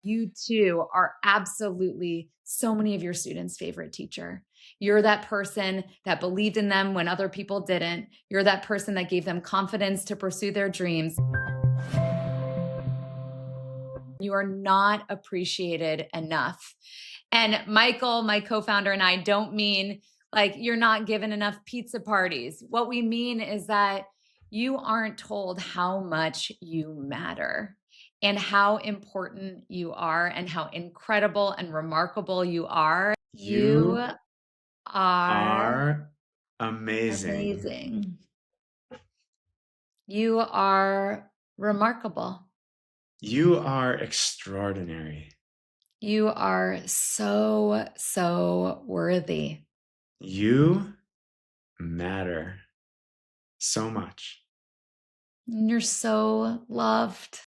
You too are absolutely so many of your students' favorite teacher. You're that person that believed in them when other people didn't. You're that person that gave them confidence to pursue their dreams. You are not appreciated enough. And Michael, my co founder, and I don't mean like you're not given enough pizza parties. What we mean is that you aren't told how much you matter and how important you are and how incredible and remarkable you are. You You are are amazing. amazing. You are remarkable. You are extraordinary. You are so, so worthy. You matter so much. And you're so loved.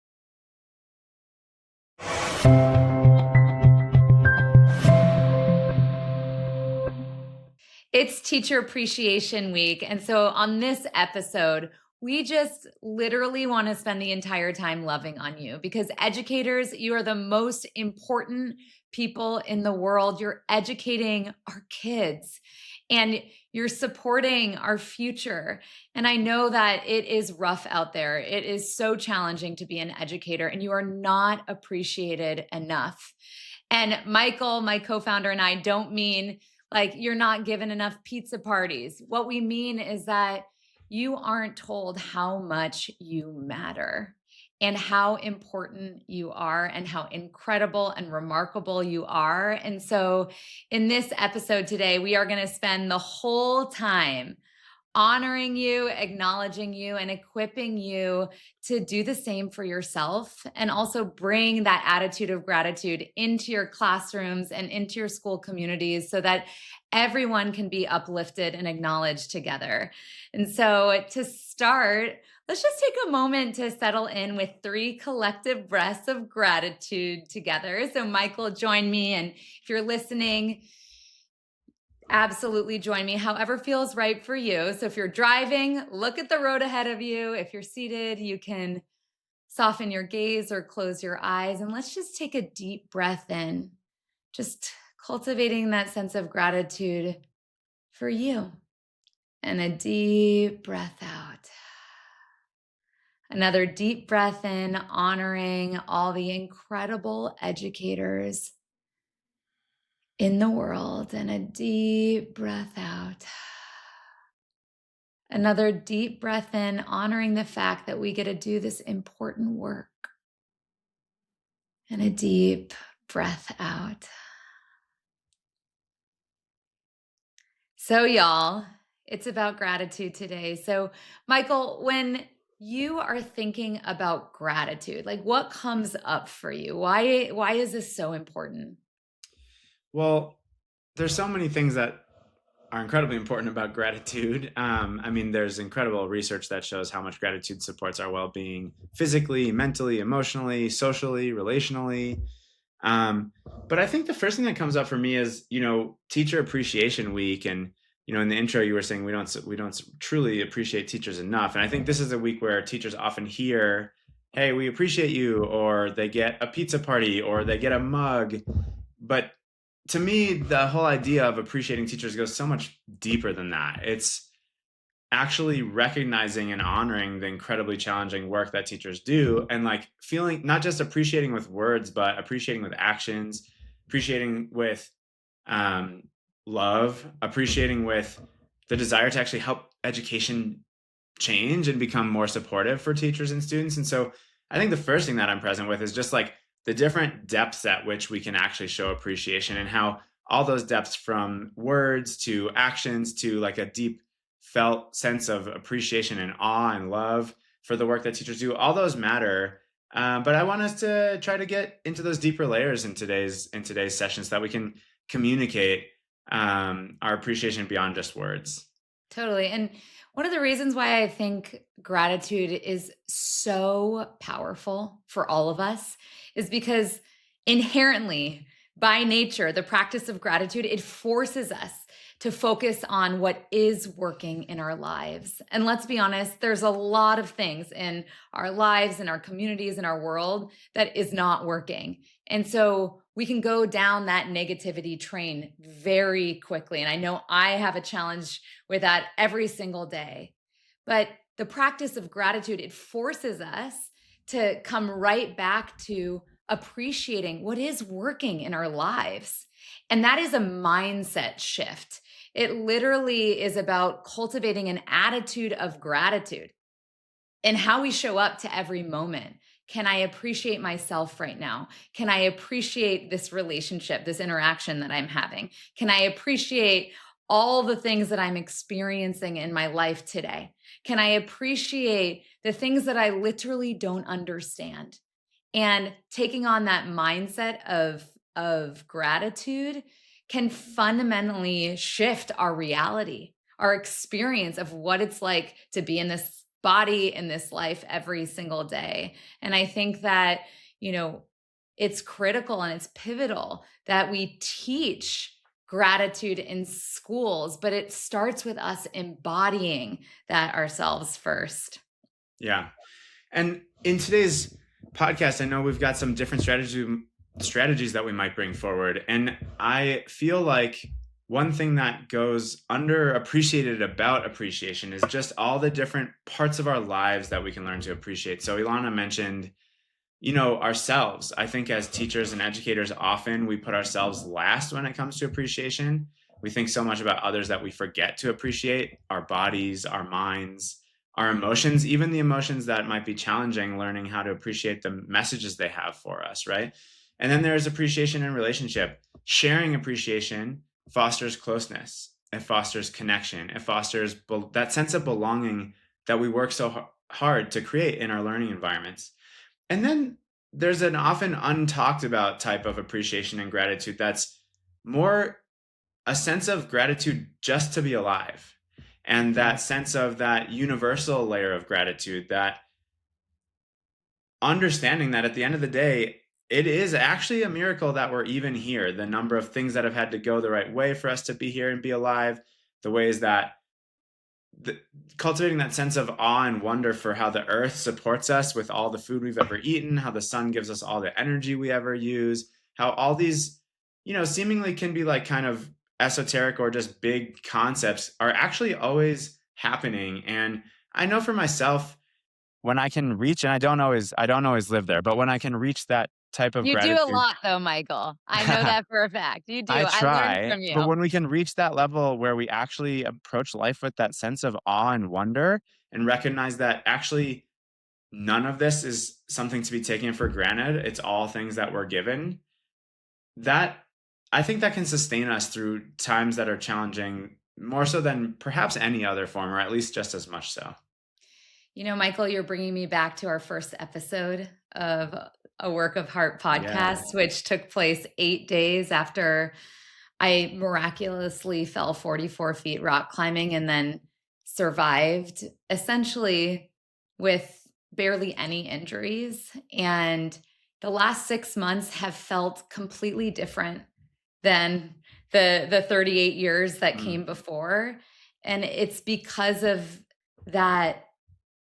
It's Teacher Appreciation Week. And so on this episode, we just literally want to spend the entire time loving on you because educators, you are the most important people in the world. You're educating our kids and you're supporting our future. And I know that it is rough out there. It is so challenging to be an educator, and you are not appreciated enough. And Michael, my co founder, and I don't mean like you're not given enough pizza parties. What we mean is that you aren't told how much you matter and how important you are and how incredible and remarkable you are. And so, in this episode today, we are going to spend the whole time honoring you, acknowledging you, and equipping you to do the same for yourself, and also bring that attitude of gratitude into your classrooms and into your school communities so that everyone can be uplifted and acknowledged together. And so, to start, let's just take a moment to settle in with 3 collective breaths of gratitude together. So, Michael, join me. And if you're listening, absolutely join me, however feels right for you. So if you're driving, look at the road ahead of you. If you're seated, you can soften your gaze or close your eyes. And let's just take a deep breath in, just cultivating that sense of gratitude for you. And a deep breath out. Another deep breath in, honoring all the incredible educators in the world. And a deep breath out. Another deep breath in, honoring the fact that we get to do this important work. And a deep breath out. So, y'all, it's about gratitude today. So, Michael, when you are thinking about gratitude, like what comes up for you? Why is this so important? Well, there's so many things that are incredibly important about gratitude. There's incredible research that shows how much gratitude supports our well-being physically, mentally, emotionally, socially, relationally. Um, but I think the first thing that comes up for me is, Teacher Appreciation Week, and in the intro you were saying we don't truly appreciate teachers enough, and I think this is a week where teachers often hear, "Hey, we appreciate you," or they get a pizza party, or they get a mug. But to me, the whole idea of appreciating teachers goes so much deeper than that. It's actually recognizing and honoring the incredibly challenging work that teachers do, and like feeling, not just appreciating with words, but appreciating with actions, appreciating with um, love, appreciating with the desire to actually help education change and become more supportive for teachers and students. And so I think the first thing that I'm present with is just like the different depths at which we can actually show appreciation, and how all those depths, from words to actions to like a deep felt sense of appreciation and awe and love for the work that teachers do, all those matter. But I want us to try to get into those deeper layers in today's session so that we can communicate our appreciation beyond just words. Totally. And one of the reasons why I think gratitude is so powerful for all of us is because inherently, by nature, the practice of gratitude, it forces us to focus on what is working in our lives. And let's be honest, there's a lot of things in our lives, in our communities, in our world that is not working. And so we can go down that negativity train very quickly. And I know I have a challenge with that every single day. But the practice of gratitude, it forces us to come right back to appreciating what is working in our lives. And that is a mindset shift. It literally is about cultivating an attitude of gratitude and how we show up to every moment. Can I appreciate myself right now? Can I appreciate this relationship, this interaction that I'm having? Can I appreciate all the things that I'm experiencing in my life today? Can I appreciate the things that I literally don't understand? And taking on that mindset of gratitude can fundamentally shift our reality, our experience of what it's like to be in this body, in this life every single day. And I think that, you know, it's critical and it's pivotal that we teach gratitude in schools, but it starts with us embodying that ourselves first. Yeah. And in today's podcast, I know we've got some different strategies that we might bring forward. And I feel like one thing that goes underappreciated about appreciation is just all the different parts of our lives that we can learn to appreciate. So Ilana mentioned, ourselves. I think as teachers and educators, often we put ourselves last when it comes to appreciation. We think so much about others that we forget to appreciate our bodies, our minds, our emotions, even the emotions that might be challenging, learning how to appreciate the messages they have for us, right? And then there's appreciation in relationship. Sharing appreciation fosters closeness. It fosters connection. It fosters that sense of belonging that we work so hard to create in our learning environments. And then there's an often untalked about type of appreciation and gratitude that's more a sense of gratitude just to be alive. And that sense of that universal layer of gratitude, that understanding that at the end of the day, it is actually a miracle that we're even here. The number of things that have had to go the right way for us to be here and be alive, the ways that cultivating that sense of awe and wonder for how the earth supports us with all the food we've ever eaten, how the sun gives us all the energy we ever use, how all these, seemingly can be like kind of esoteric or just big concepts are actually always happening. And I know for myself, when I can reach, and I don't always live there, but when I can reach that type of You do a gratitude, lot though, Michael. I know that for a fact. You do. I I learned try, from but you. when we can reach that level where we actually approach life with that sense of awe and wonder and recognize that actually none of this is something to be taken for granted, it's all things that we're given, that I think that can sustain us through times that are challenging more so than perhaps any other form, or at least just as much so. Michael, you're bringing me back to our first episode of a Work of Heart Yeah. podcast, which took place 8 days after I miraculously fell 44 feet rock climbing and then survived essentially with barely any injuries. And the last 6 months have felt completely different than the 38 years that Mm. came before. And it's because of that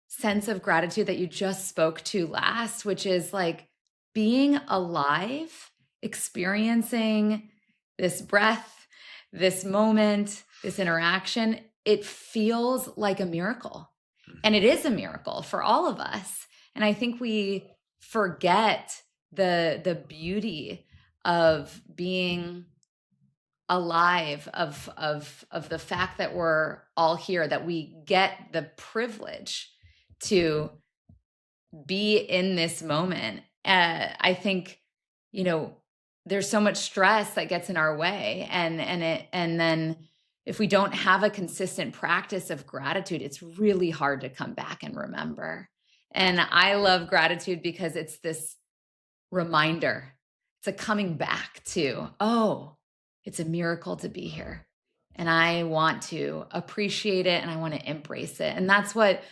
sense of gratitude that you just spoke to last, which is like being alive, experiencing this breath, this moment, this interaction. It feels like a miracle. And it is a miracle for all of us. And I think we forget the beauty of being alive, of the fact that we're all here, that we get the privilege to be in this moment. I think, there's so much stress that gets in our way, and then if we don't have a consistent practice of gratitude, it's really hard to come back and remember. And I love gratitude because it's this reminder. It's a coming back to, oh, it's a miracle to be here. And I want to appreciate it and I want to embrace it. And that's what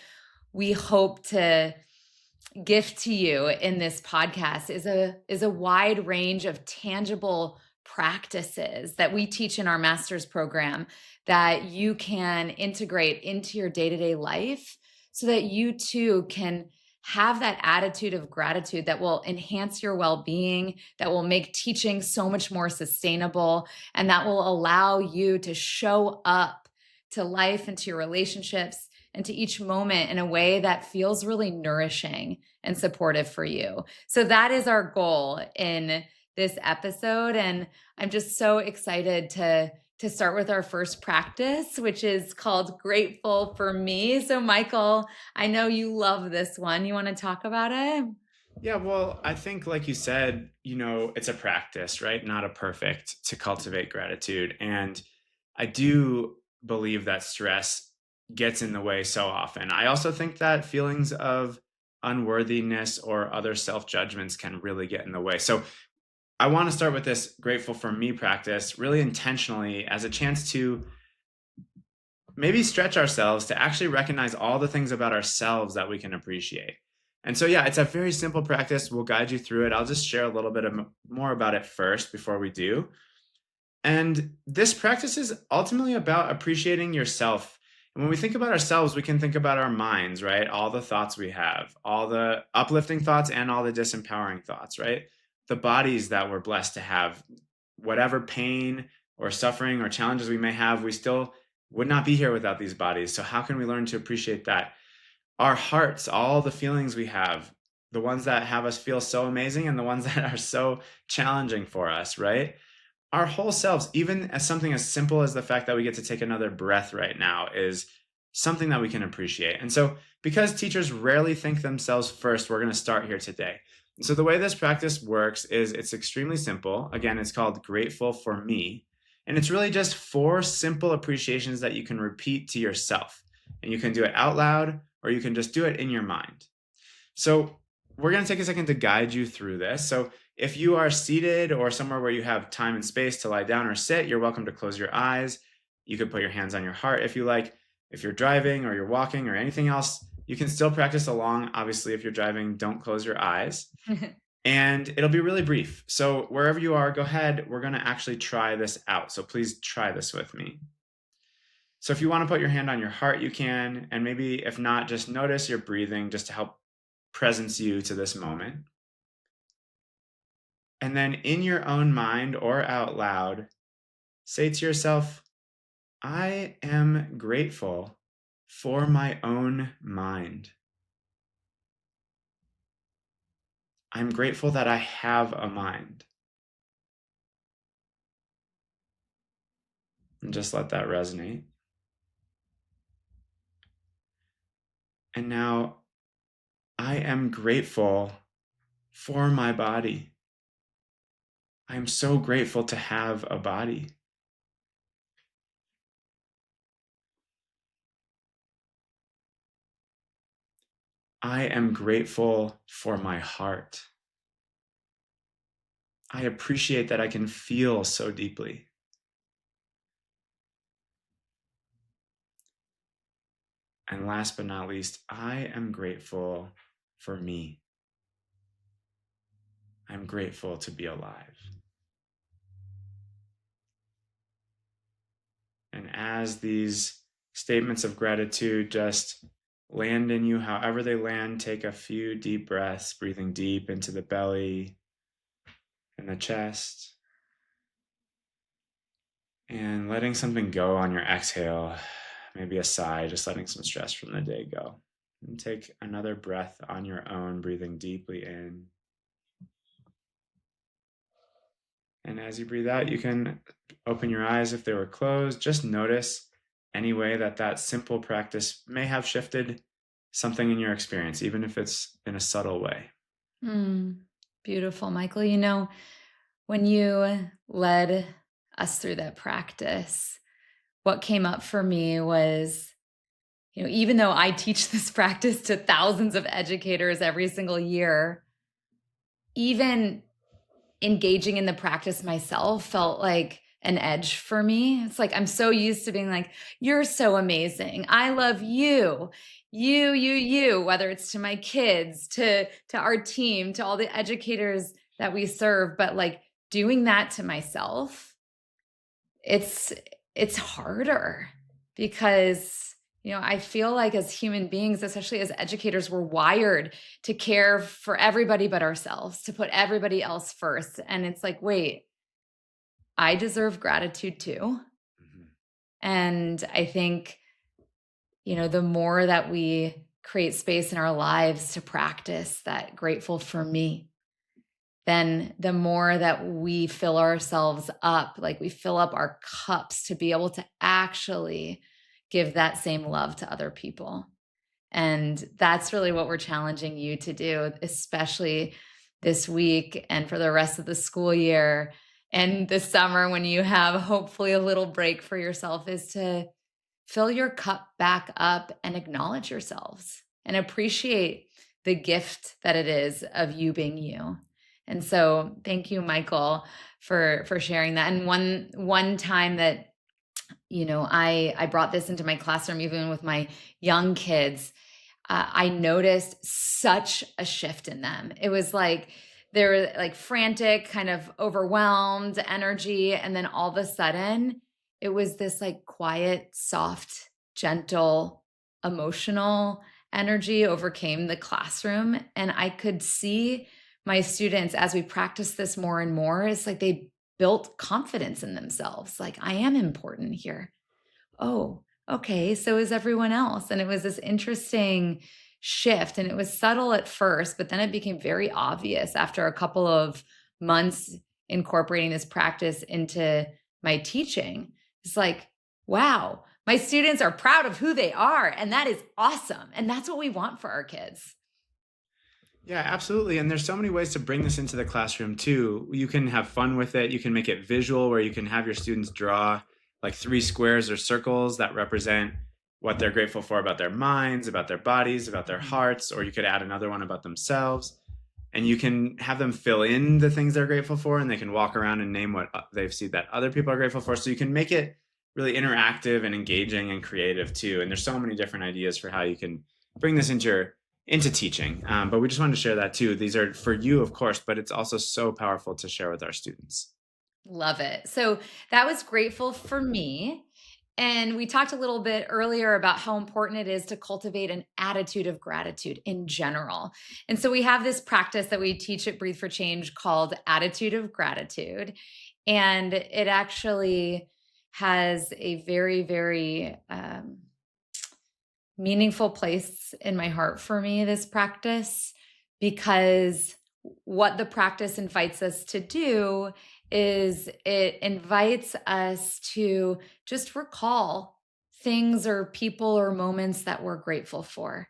we hope to gift to you in this podcast is a wide range of tangible practices that we teach in our master's program that you can integrate into your day to day life so that you too can have that attitude of gratitude that will enhance your well being, that will make teaching so much more sustainable, and that will allow you to show up to life and to your relationships and to each moment in a way that feels really nourishing and supportive for you. So that is our goal in this episode. And I'm just so excited to start with our first practice, which is called Grateful for Me. So Michael, I know you love this one. You want to talk about it? Yeah, well, I think, like you said, it's a practice, right? Not a perfect to cultivate gratitude. And I do believe that stress gets in the way so often. I also think that feelings of unworthiness or other self judgments can really get in the way. So I want to start with this grateful for me practice really intentionally as a chance to maybe stretch ourselves to actually recognize all the things about ourselves that we can appreciate. And so, yeah, it's a very simple practice. We'll guide you through it. I'll just share a little bit more about it first before we do. And this practice is ultimately about appreciating yourself. And when we think about ourselves, we can think about our minds, right? All the thoughts we have, all the uplifting thoughts and all the disempowering thoughts, right? The bodies that we're blessed to have, whatever pain or suffering or challenges we may have, we still would not be here without these bodies. So, how can we learn to appreciate that? Our hearts, all the feelings we have, the ones that have us feel so amazing and the ones that are so challenging for us, right? Our whole selves, even as something as simple as the fact that we get to take another breath right now, is something that we can appreciate. And so, because teachers rarely think themselves first, we're going to start here today. And so, the way this practice works is it's extremely simple. Again, it's called Grateful for Me. And it's really just 4 simple appreciations that you can repeat to yourself. And you can do it out loud or you can just do it in your mind. So, we're going to take a second to guide you through this. So, if you are seated or somewhere where you have time and space to lie down or sit, you're welcome to close your eyes. You could put your hands on your heart if you like. If you're driving or you're walking or anything else, you can still practice along. Obviously, if you're driving, don't close your eyes. And it'll be really brief. So wherever you are, go ahead. We're going to actually try this out. So please try this with me. So if you want to put your hand on your heart, you can. And maybe if not, just notice your breathing just to help presence you to this moment. And then in your own mind or out loud, say to yourself, I am grateful for my own mind. I'm grateful that I have a mind. And just let that resonate. And now I am grateful for my body. I am so grateful to have a body. I am grateful for my heart. I appreciate that I can feel so deeply. And last but not least, I am grateful for me. I'm grateful to be alive. And as these statements of gratitude just land in you, however they land, take a few deep breaths, breathing deep into the belly and the chest. And letting something go on your exhale, maybe a sigh, just letting some stress from the day go. And take another breath on your own, breathing deeply in. And as you breathe out, you can open your eyes if they were closed. Just notice any way that simple practice may have shifted something in your experience, even if it's in a subtle way. Beautiful, Michael. When you led us through that practice, what came up for me was, even though I teach this practice to thousands of educators every single year, even engaging in the practice myself felt like an edge for me. It's like I'm so used to being like, you're so amazing. I love you. You, whether it's to my kids, to our team, to all the educators that we serve. But like doing that to myself, it's it's harder because I feel like as human beings, especially as educators, we're wired to care for everybody but ourselves, to put everybody else first. And it's like, wait, I deserve gratitude too. Mhm. And I think, the more that we create space in our lives to practice that grateful for me, then the more that we fill ourselves up, like we fill up our cups to be able to actually give that same love to other people. And that's really what we're challenging you to do, especially this week and for the rest of the school year and this summer when you have hopefully a little break for yourself, is to fill your cup back up and acknowledge yourselves and appreciate the gift that it is of you being you. And so thank you, Michael, for sharing that. And one time that I brought this into my classroom, even with my young kids, I noticed such a shift in them. It was like they were like frantic, kind of overwhelmed energy. And then all of a sudden, it was this like quiet, soft, gentle, emotional energy overcame the classroom. And I could see my students as we practice this more and more, it's like they built confidence in themselves. Like, I am important here. Oh, okay, so is everyone else. And it was this interesting shift. And it was subtle at first, but then it became very obvious after a couple of months incorporating this practice into my teaching. It's like, wow, my students are proud of who they are. And that is awesome. And that's what we want for our kids. Yeah, absolutely. And there's so many ways to bring this into the classroom too. You can have fun with it. You can make it visual where you can have your students draw like three squares or circles that represent what they're grateful for about their minds, about their bodies, about their Mhm. hearts, or you could add another one about themselves. And you can have them fill in the things they're grateful for, and they can walk around and name what they've seen that other people are grateful for. So you can make it really interactive and engaging and creative too. And there's so many different ideas for how you can bring this into teaching. But we just wanted to share that too. These are for you, of course, but it's also so powerful to share with our students. Love it. So that was grateful for me. And we talked a little bit earlier about how important it is to cultivate an attitude of gratitude in general. And so we have this practice that we teach at Breathe for Change called Attitude of Gratitude. And it actually has a very, very meaningful place in my heart for me, this practice, because what the practice invites us to do is it invites us to just recall things or people or moments that we're grateful for,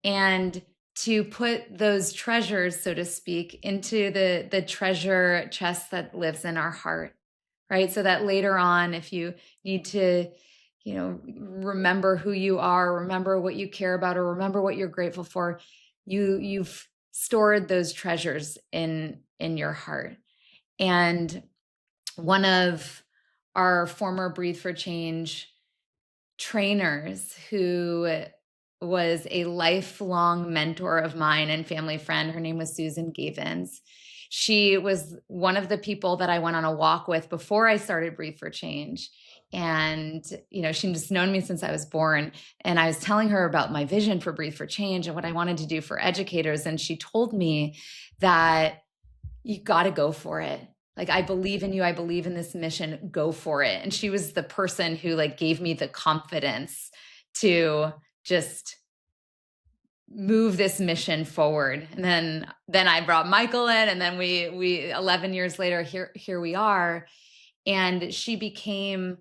and to put those treasures, so to speak, into the treasure chest that lives in our heart, right? So that later on, if you need to, remember who you are, remember what you care about, or remember what you're grateful for, you've stored those treasures in your heart. And one of our former Breathe for Change trainers, who was a lifelong mentor of mine and family friend. Her name was Susan Gavins. She was one of the people that I went on a walk with before I started Breathe for Change. And, she'd just known me since I was born. And I was telling her about my vision for Breathe for Change and what I wanted to do for educators. And she told me that you got to go for it. Like, I believe in you. I believe in this mission. Go for it. And she was the person who like gave me the confidence to just move this mission forward. And then I brought Michael in, and then we 11 years later, here we are. And she became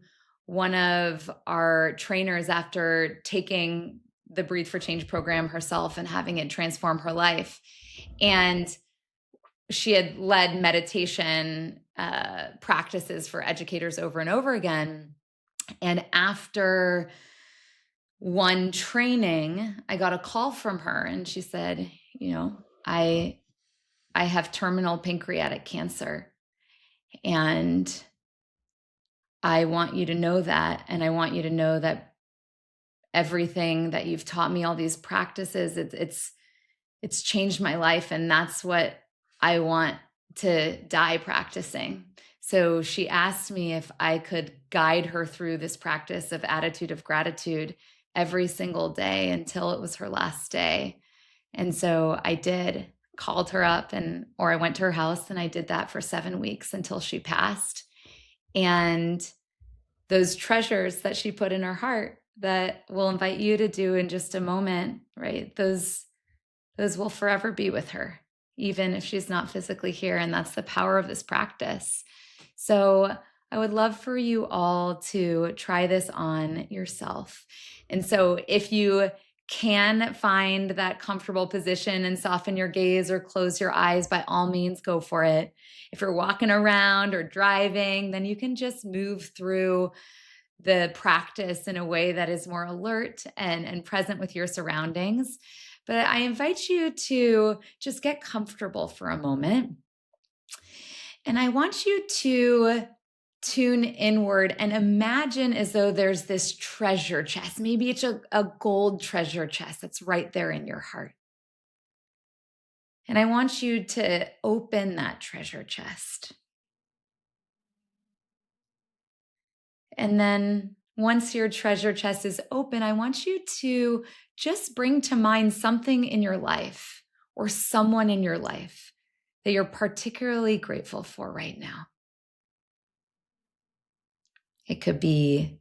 one of our trainers after taking the Breathe for Change program herself and having it transform her life. And she had led meditation practices for educators over and over again. And after one training, I got a call from her, and she said, I have terminal pancreatic cancer, and I want you to know that. And I want you to know that everything that you've taught me, all these practices, it's changed my life. And that's what I want to die practicing. So she asked me if I could guide her through this practice of attitude of gratitude every single day until it was her last day. And so I did, called her up or I went to her house and I did that for 7 weeks until she passed. And those treasures that she put in her heart that we'll invite you to do in just a moment, right? Those will forever be with her, even if she's not physically here. And that's the power of this practice. So I would love for you all to try this on yourself. And so if you can find that comfortable position and soften your gaze or close your eyes, by all means, go for it. If you're walking around or driving, then you can just move through the practice in a way that is more alert and present with your surroundings. But I invite you to just get comfortable for a moment. And I want you to tune inward and imagine as though there's this treasure chest. Maybe it's a gold treasure chest that's right there in your heart. And I want you to open that treasure chest. And then once your treasure chest is open, I want you to just bring to mind something in your life or someone in your life that you're particularly grateful for right now. It could be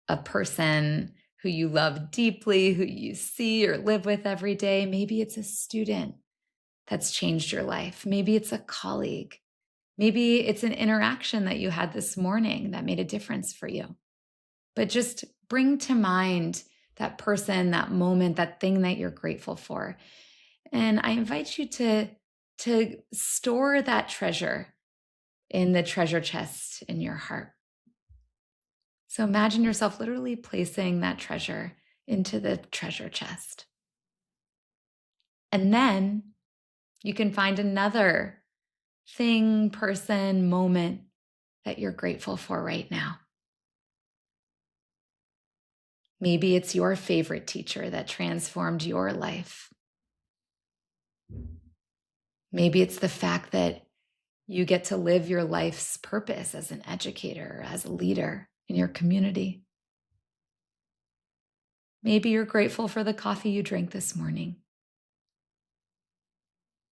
a person who you love deeply, who you see or live with every day. Maybe it's a student that's changed your life. Maybe it's a colleague. Maybe it's an interaction that you had this morning that made a difference for you. But just bring to mind that person, that moment, that thing that you're grateful for. And I invite you to store that treasure in the treasure chest in your heart. So imagine yourself literally placing that treasure into the treasure chest. And then you can find another thing, person, moment that you're grateful for right now. Maybe it's your favorite teacher that transformed your life. Maybe it's the fact that you get to live your life's purpose as an educator, as a leader in your community. Maybe you're grateful for the coffee you drank this morning.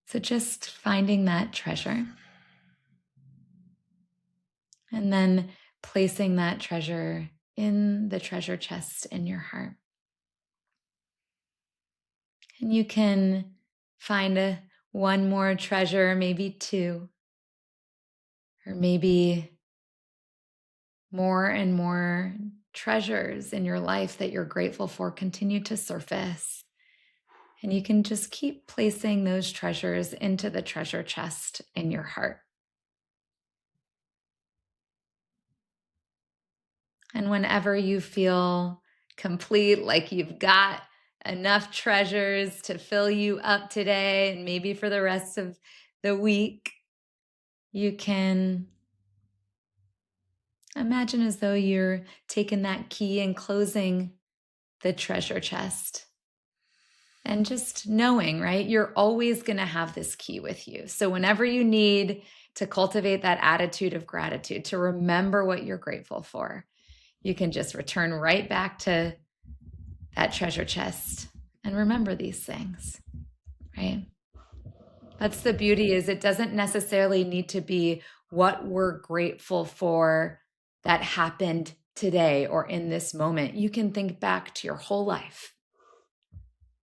So just finding that treasure and then placing that treasure in the treasure chest in your heart. And you can find one more treasure, maybe two, or maybe more and more treasures in your life that you're grateful for continue to surface. And you can just keep placing those treasures into the treasure chest in your heart. And whenever you feel complete, like you've got enough treasures to fill you up today and maybe for the rest of the week, you can imagine as though you're taking that key and closing the treasure chest. And just knowing, right, you're always going to have this key with you. So whenever you need to cultivate that attitude of gratitude, to remember what you're grateful for, you can just return right back to that treasure chest and remember these things, right? That's the beauty, is it doesn't necessarily need to be what we're grateful for that happened today or in this moment. You can think back to your whole life.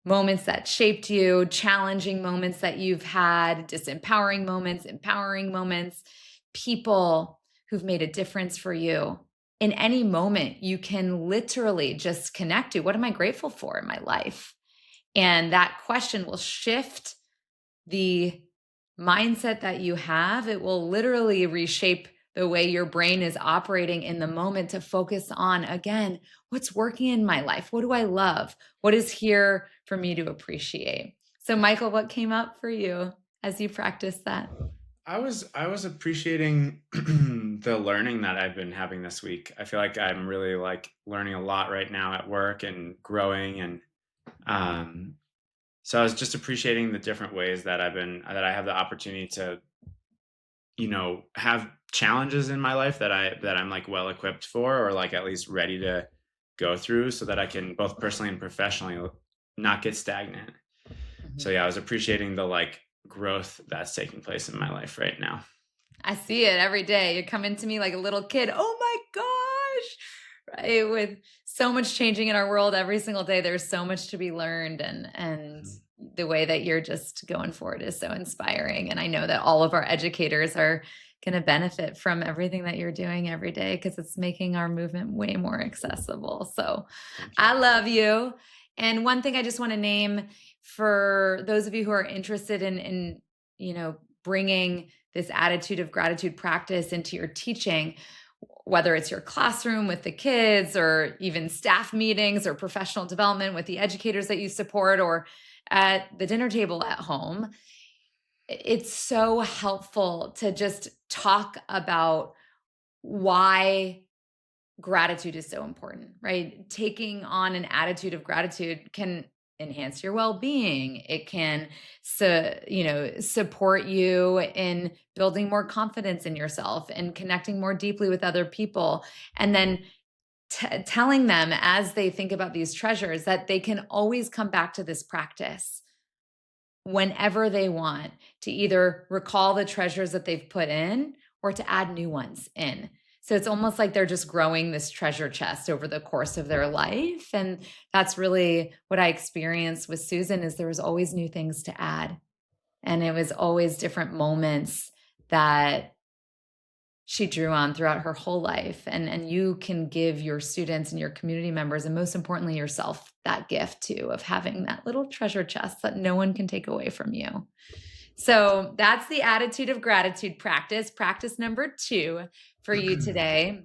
Moments that shaped you, challenging moments that you've had, disempowering moments, empowering moments, people who've made a difference for you. In any moment, you can literally just connect to, what am I grateful for in my life? And that question will shift the mindset that you have. It will literally reshape the way your brain is operating in the moment to focus on, again, what's working in my life? What do I love? What is here for me to appreciate? So, Michael, what came up for you as you practiced that? I was appreciating the learning that I've been having this week. I feel like I'm really like learning a lot right now at work and growing, and um So I was just appreciating the different ways that I have the opportunity to, have challenges in my life that I'm like well equipped for, or like at least ready to go through, so that I can both personally and professionally not get stagnant. So Mhm. yeah, I was appreciating the like growth that's taking place in my life right now. I see it every day. You come into me like a little kid. Oh my gosh. Right. With so much changing in our world every single day, there's so much to be learned. And Mhm. the way that you're just going forward is so inspiring. And I know that all of our educators are going to benefit from everything that you're doing every day because it's making our movement way more accessible. So Thank you. I love you. And one thing I just want to name for those of you who are interested in bringing this attitude of gratitude practice into your teaching, whether it's your classroom with the kids or even staff meetings or professional development with the educators that you support or at the dinner table at home. It's so helpful to just talk about why gratitude is so important, right? Taking on an attitude of gratitude can enhance your well-being. It can support you in building more confidence in yourself and connecting more deeply with other people. And then telling them as they think about these treasures that they can always come back to this practice whenever they want to either recall the treasures that they've put in or to add new ones in. So it's almost like they're just growing this treasure chest over the course of their life. And that's really what I experienced with Susan is there was always new things to add. And it was always different moments that she drew on throughout her whole life. And you can give your students and your community members, and most importantly, yourself, that gift too of having that little treasure chest that no one can take away from you. So that's the attitude of gratitude practice number 2 for you today.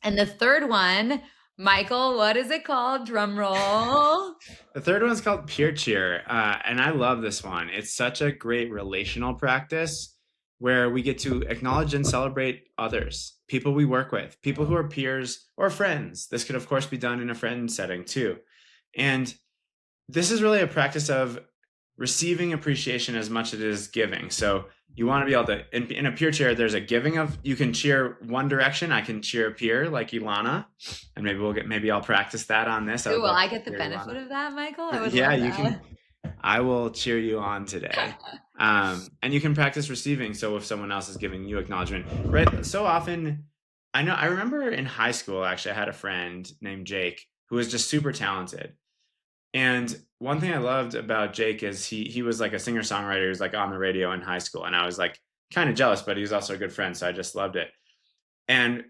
And the third one, Michael, what is it called? Drum roll. The third one's called Peer Cheer, and I love this one. It's such a great relational practice where we get to acknowledge and celebrate others, people we work with, people who are peers or friends. This could, of course, be done in a friend setting too. And this is really a practice of receiving appreciation as much as it is giving. So you want to be able to, in a peer cheer, there's a giving of, you can cheer one direction. I can cheer a peer like Ilana, and maybe I'll practice that on this. I Ooh, would will love I to get the cheer benefit Ilana. of that, Michael? I would Yeah, love you that. can. I will cheer you on today. And you can practice receiving. So if someone else is giving you acknowledgement, right? So often, I remember in high school, actually, I had a friend named Jake who was just super talented. And one thing I loved about Jake is he was like a singer songwriter. He was like on the radio in high school, and I was like kind of jealous, but he was also a good friend, so I just loved it. And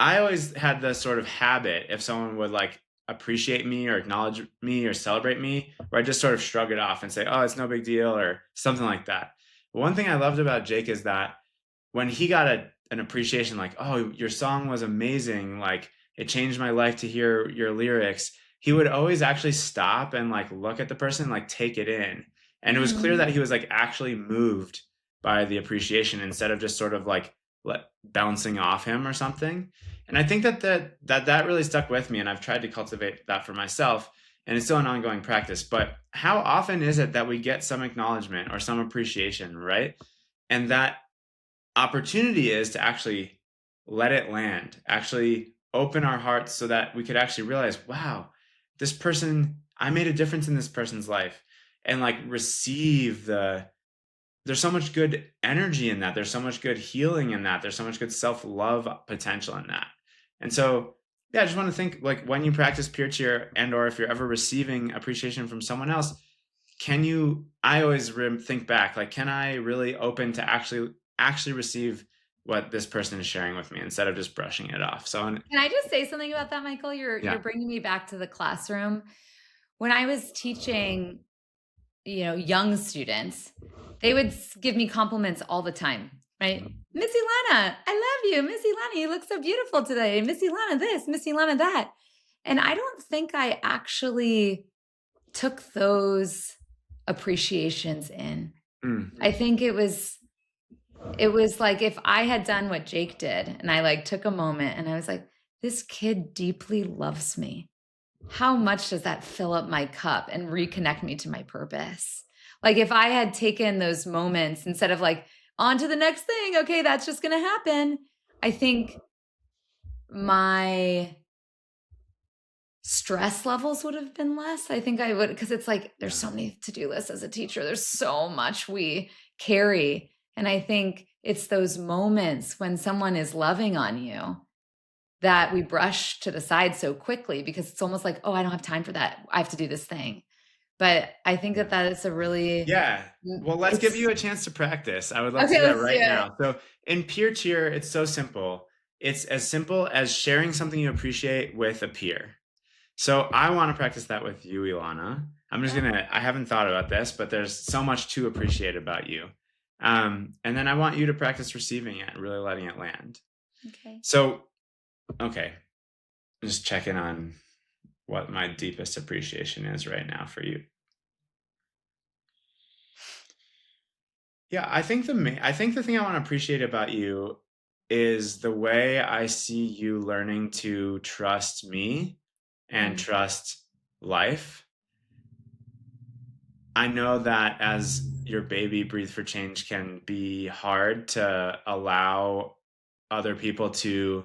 I always had the sort of habit if someone would like appreciate me or acknowledge me or celebrate me, where I just sort of shrug it off and say, "Oh, it's no big deal," or something like that. But one thing I loved about Jake is that when he got an appreciation like, "Oh, your song was amazing," like it changed my life to hear your lyrics, he would always actually stop and like look at the person and like take it in. And it was clear Mhm. that he was like actually moved by the appreciation instead of just sort of like bouncing off him or something. And I think that really stuck with me, and I've tried to cultivate that for myself, and it's still an ongoing practice. But how often is it that we get some acknowledgement or some appreciation, right? And that opportunity is to actually let it land, actually open our hearts so that we could actually realize, wow, this person, I made a difference in this person's life, and like receive there's so much good energy in that. There's so much good healing in that. There's so much good self-love potential in that. And so, yeah, I just want to think like when you practice peer cheer and or if you're ever receiving appreciation from someone else, I always think back, like, can I really open to actually receive what this person is sharing with me instead of just brushing it off. So, Can I just say something about that, Michael? You're yeah. bringing me back to the classroom. When I was teaching, young students, they would give me compliments all the time, right? Miss Ilana, I love you. Miss Ilana, you look so beautiful today. Miss Ilana this, Miss Ilana that. And I don't think I actually took those appreciations in. Mm, I think it was like if I had done what Jake did and I like took a moment and I was like, this kid deeply loves me. how much does that fill up my cup and reconnect me to my purpose? Like if I had taken those moments instead of like, on to the next thing, okay, that's just going to happen. I think my stress levels would have been less. I think I would, because it's like there's so many to-do lists as a teacher. There's so much we carry. And I think it's those moments when someone is loving on you that we brush to the side so quickly because it's almost like, oh, I don't have time for that. I have to do this thing. But I think that that is a really, Yeah. Well, let's give it's you a chance to practice. I would love to okay. do that Let's do right it. now. So in peer cheer, it's so simple. It's as simple as sharing something you appreciate with a peer. So I want to practice that with you, Ilana. I haven't thought about this, but there's so much to appreciate about you. And then I want you to practice receiving it, really letting it land. Okay. So, okay, just checking on what my deepest appreciation is right now for you. Yeah, I think the thing I want to appreciate about you is the way I see you learning to trust me and Mm, trust life. I know that as your baby, Breathe for Change can be hard to allow other people to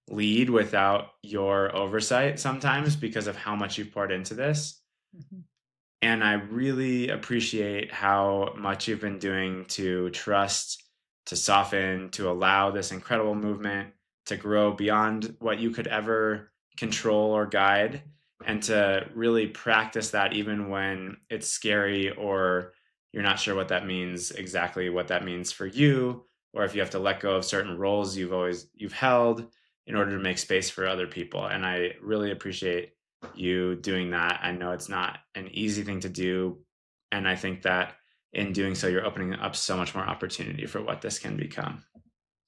lead without your oversight sometimes because of how much you've poured into this. mhm. And I really appreciate how much you've been doing to trust, to soften, to allow this incredible movement to grow beyond what you could ever control or guide, and to really practice that even when it's scary or you're not sure what that means, exactly what that means for you, or if you have to let go of certain roles you've held in order to make space for other people. And I really appreciate you doing that. I know it's not an easy thing to do. And I think that in doing so, you're opening up so much more opportunity for what this can become.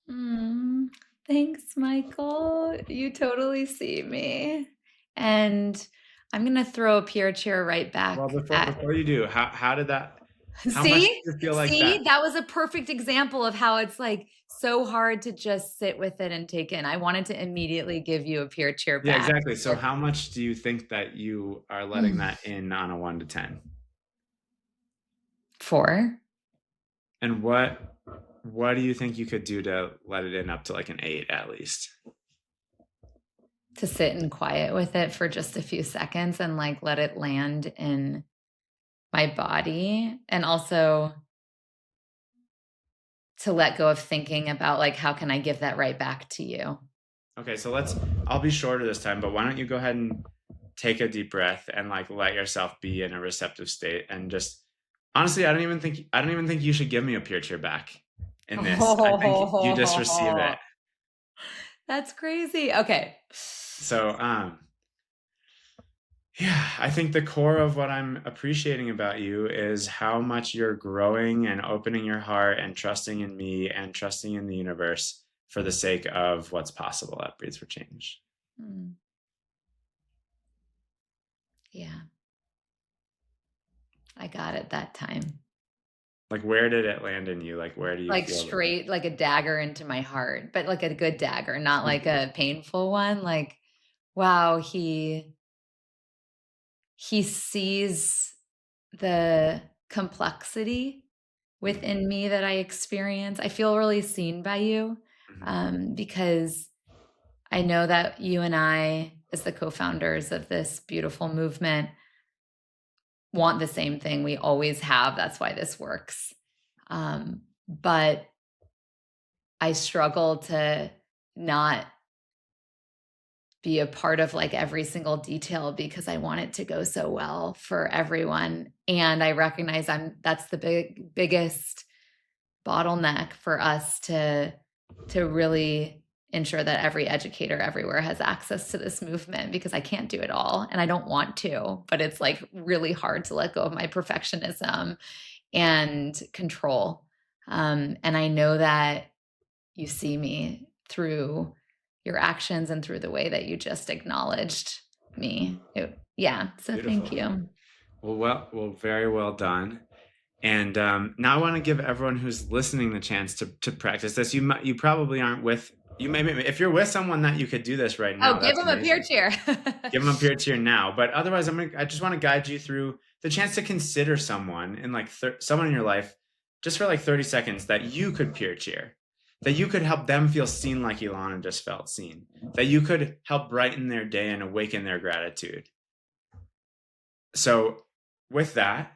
Mm, thanks, Michael. You totally see me. And I'm going to throw a peer chair right Well, back at. before you do, how much do See? you feel like See? that? That was a perfect example of how it's like so hard to just sit with it and take in. I wanted to immediately give you a peer chair Yeah, back. exactly. So how much do you think that you are letting Mm. that in on a 1 to 10? 4. And what do you think you could do to let it in up to like an 8 at least? To sit in quiet with it for just a few seconds and like let it land in my body. And also to let go of thinking about like, how can I give that right back to you? Okay, so I'll be shorter this time, but why don't you go ahead and take a deep breath and like let yourself be in a receptive state, and just honestly, I don't even think you should give me a peer cheer back in this. I think you just receive it. Oh, that's crazy. Okay. So yeah, I think the core of what I'm appreciating about you is how much you're growing and opening your heart and trusting in me and trusting in the universe for the sake of what's possible at Breathe for Change. Mm, yeah, I got it that time. Like, where did it land in you? Like, where do you Like feel that? straight, like a dagger into my heart, but like a good dagger, not like Okay. a painful one. Like, wow, he sees the complexity Mhm, within me that I experience. I feel really seen by you, mhm, because I know that you and I, as the co-founders of this beautiful movement, want the same thing. We always have. That's why this works. But I struggle to not be a part of like every single detail because I want it to go so well for everyone. And I recognize that's the biggest bottleneck for us to really ensure that every educator everywhere has access to this movement, because I can't do it all and I don't want to, but it's like really hard to let go of my perfectionism and control. And I know that you see me through your actions and through the way that you just acknowledged me. Yeah. So thank beautiful. you. Very well done. And now I want to give everyone who's listening the chance to practice this. You probably aren't with if you're with someone that you could do this right Oh, now, give that's them a peer amazing. cheer. Give them a peer cheer now. But otherwise, I just want to guide you through the chance to consider someone in like someone in your life just for like 30 seconds that you could peer cheer, that you could help them feel seen like Ilana just felt seen, that you could help brighten their day and awaken their gratitude. So, with that,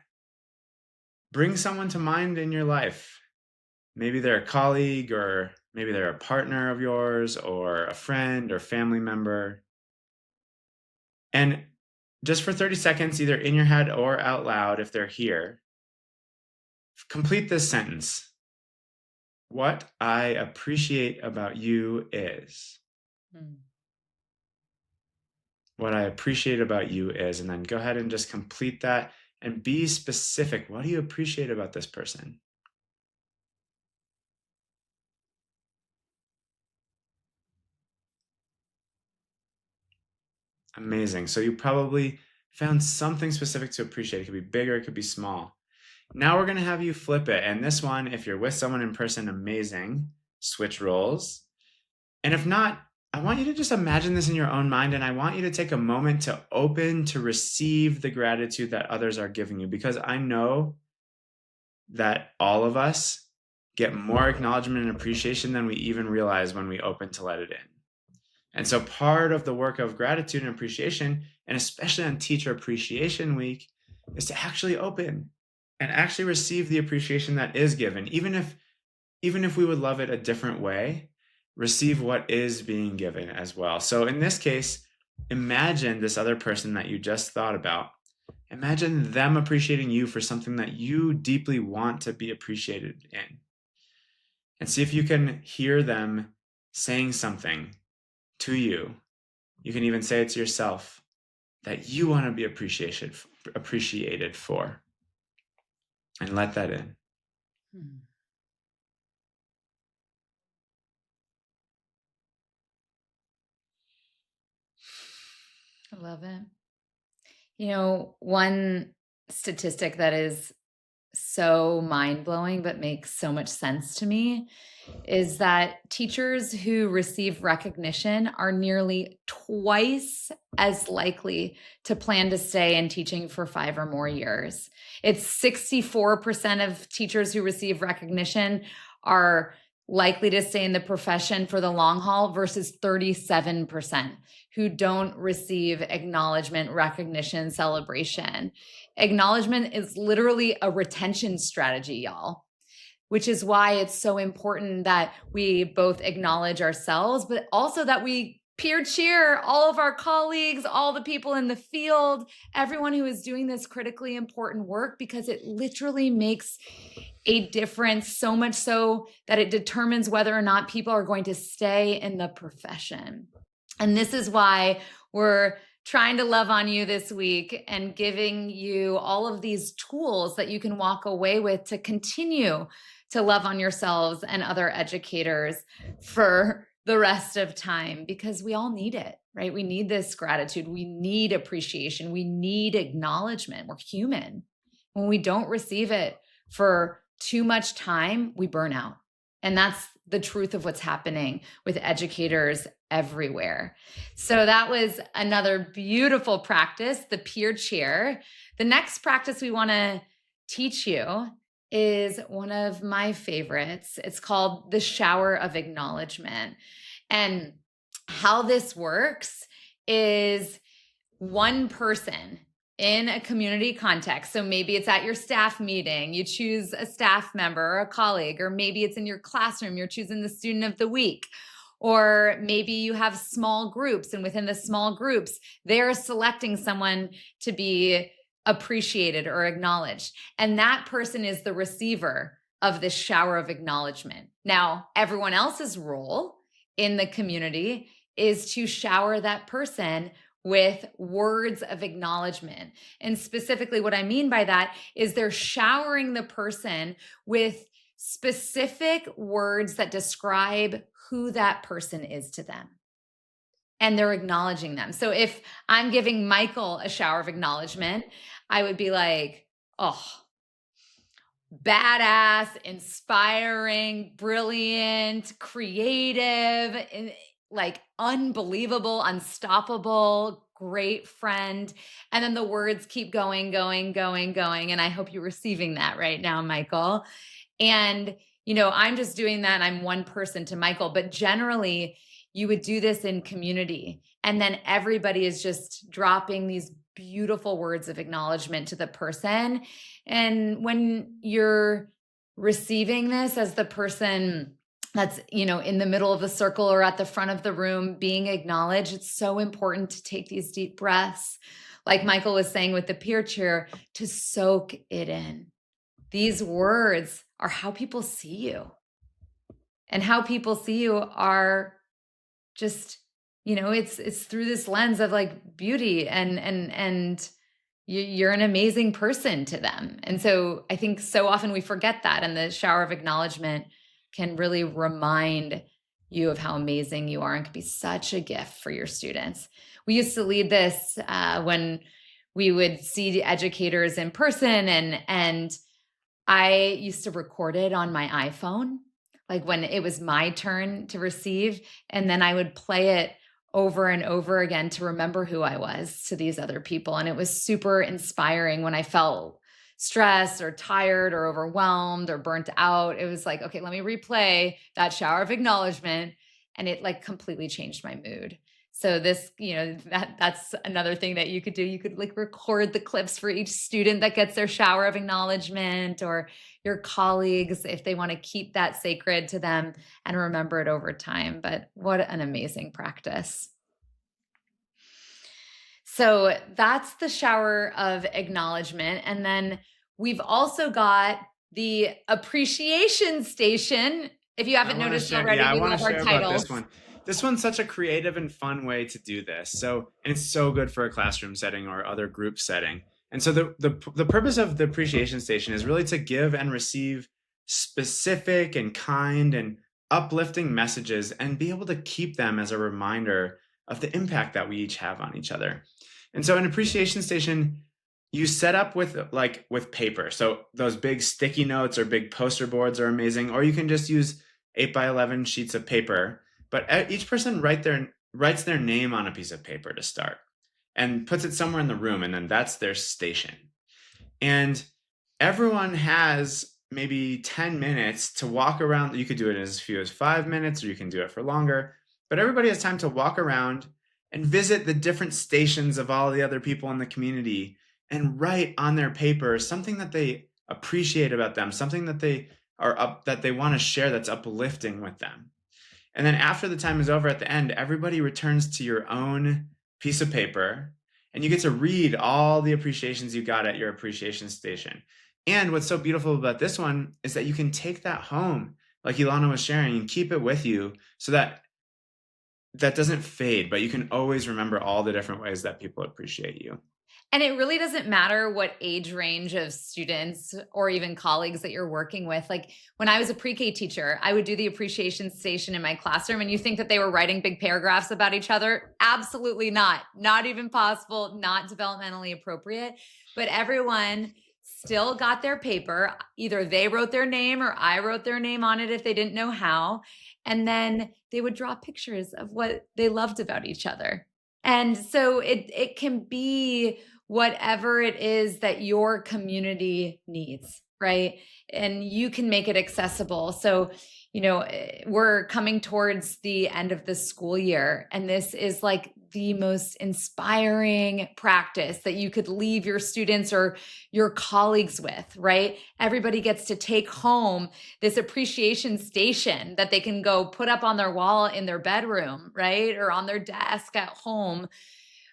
bring someone to mind in your life. Maybe they're a colleague, or maybe they're a partner of yours, or a friend or family member. And just for 30 seconds, either in your head or out loud, if they're here, complete this sentence. What I appreciate about you is. Hmm. What I appreciate about you is. And then go ahead and just complete that and be specific. What do you appreciate about this person? Amazing. So you probably found something specific to appreciate. It could be bigger, it could be small. Now we're going to have you flip it. And this one, if you're with someone in person, amazing. Switch roles. And if not, I want you to just imagine this in your own mind. And I want you to take a moment to open to receive the gratitude that others are giving you, because I know that all of us get more acknowledgement and appreciation than we even realize when we open to let it in. And so part of the work of gratitude and appreciation, and especially on Teacher Appreciation Week, is to actually open and actually receive the appreciation that is given. Even if we would love it a different way, receive what is being given as well. So in this case, imagine this other person that you just thought about. Imagine them appreciating you for something that you deeply want to be appreciated in. And see if you can hear them saying something to you. You can even say it to yourself that you want to be appreciated for. And let that in. Hmm. I love it. One statistic that is so mind blowing, but makes so much sense to me is that teachers who receive recognition are nearly twice as likely to plan to stay in teaching for 5 or more years. It's 64% of teachers who receive recognition are likely to stay in the profession for the long haul versus 37% who don't receive acknowledgement, recognition, celebration. Acknowledgement is literally a retention strategy, y'all, which is why it's so important that we both acknowledge ourselves, but also that we peer cheer all of our colleagues, all the people in the field, everyone who is doing this critically important work, because it literally makes a difference, so much so that it determines whether or not people are going to stay in the profession. And this is why we're trying to love on you this week and giving you all of these tools that you can walk away with to continue to love on yourselves and other educators for the rest of time, because we all need it, right? We need this gratitude. We need appreciation. We need acknowledgement. We're human. When we don't receive it for too much time, we burn out. And that's the truth of what's happening with educators everywhere. So that was another beautiful practice, the peer cheer. The next practice we want to teach you is one of my favorites. It's called the shower of acknowledgement. And how this works is one person in a community context. So maybe it's at your staff meeting, you choose a staff member or a colleague, or maybe it's in your classroom, you're choosing the student of the week. Or maybe you have small groups, and within the small groups, they're selecting someone to be appreciated or acknowledged. And that person is the receiver of this shower of acknowledgement. Now, everyone else's role in the community is to shower that person with words of acknowledgement. And specifically, what I mean by that is they're showering the person with specific words that describe who that person is to them. And they're acknowledging them. So if I'm giving Michael a shower of acknowledgement, I would be like, oh, badass, inspiring, brilliant, creative, like unbelievable, unstoppable, great friend. And then the words keep going, going, going, going. And I hope you're receiving that right now, Michael. And, I'm just doing that. I'm one person to Michael, but generally, you would do this in community. And then everybody is just dropping these beautiful words of acknowledgement to the person. And when you're receiving this as the person that's, in the middle of the circle or at the front of the room being acknowledged, it's so important to take these deep breaths. Like Michael was saying with the peer cheer, to soak it in. These words are how people see you. And how people see you are just, it's through this lens of like beauty and you're an amazing person to them. And so I think so often we forget that, and the shower of acknowledgement can really remind you of how amazing you are and can be such a gift for your students. We used to lead this when we would see the educators in person, and I used to record it on my iPhone, like when it was my turn to receive, and then I would play it over and over again to remember who I was to these other people. And it was super inspiring when I felt stressed or tired or overwhelmed or burnt out. It was like, okay, let me replay that shower of acknowledgement. And it like completely changed my mood. So this, that's another thing that you could do. You could like record the clips for each student that gets their shower of acknowledgement, or your colleagues if they want to keep that sacred to them and remember it over time. But what an amazing practice. So that's the shower of acknowledgement. And then we've also got the appreciation station. If you haven't noticed already, I we want love to our share about titles. this one. This one's such a creative and fun way to do this. So, and it's so good for a classroom setting or other group setting. And so the purpose of the appreciation station is really to give and receive specific and kind and uplifting messages and be able to keep them as a reminder of the impact that we each have on each other. And so an appreciation station you set up with paper. So those big sticky notes or big poster boards are amazing, or you can just use 8 by 11 sheets of paper. But each person writes their name on a piece of paper to start and puts it somewhere in the room, and then that's their station. And everyone has maybe 10 minutes to walk around. You could do it in as few as 5 minutes, or you can do it for longer. But everybody has time to walk around and visit the different stations of all the other people in the community and write on their paper something that they appreciate about them, something that they want to share that's uplifting with them. And then after the time is over at the end, everybody returns to your own piece of paper and you get to read all the appreciations you got at your appreciation station. And what's so beautiful about this one is that you can take that home, like Ilana was sharing, and keep it with you so that doesn't fade, but you can always remember all the different ways that people appreciate you. And it really doesn't matter what age range of students or even colleagues that you're working with. Like when I was a pre-K teacher, I would do the appreciation station in my classroom, and you think that they were writing big paragraphs about each other? Absolutely not. Not even possible, not developmentally appropriate. But everyone still got their paper. Either they wrote their name or I wrote their name on it if they didn't know how. And then they would draw pictures of what they loved about each other. And so it can be whatever it is that your community needs, right? And you can make it accessible. So, we're coming towards the end of the school year, and this is like the most inspiring practice that you could leave your students or your colleagues with, right? Everybody gets to take home this appreciation station that they can go put up on their wall in their bedroom, right? Or on their desk at home,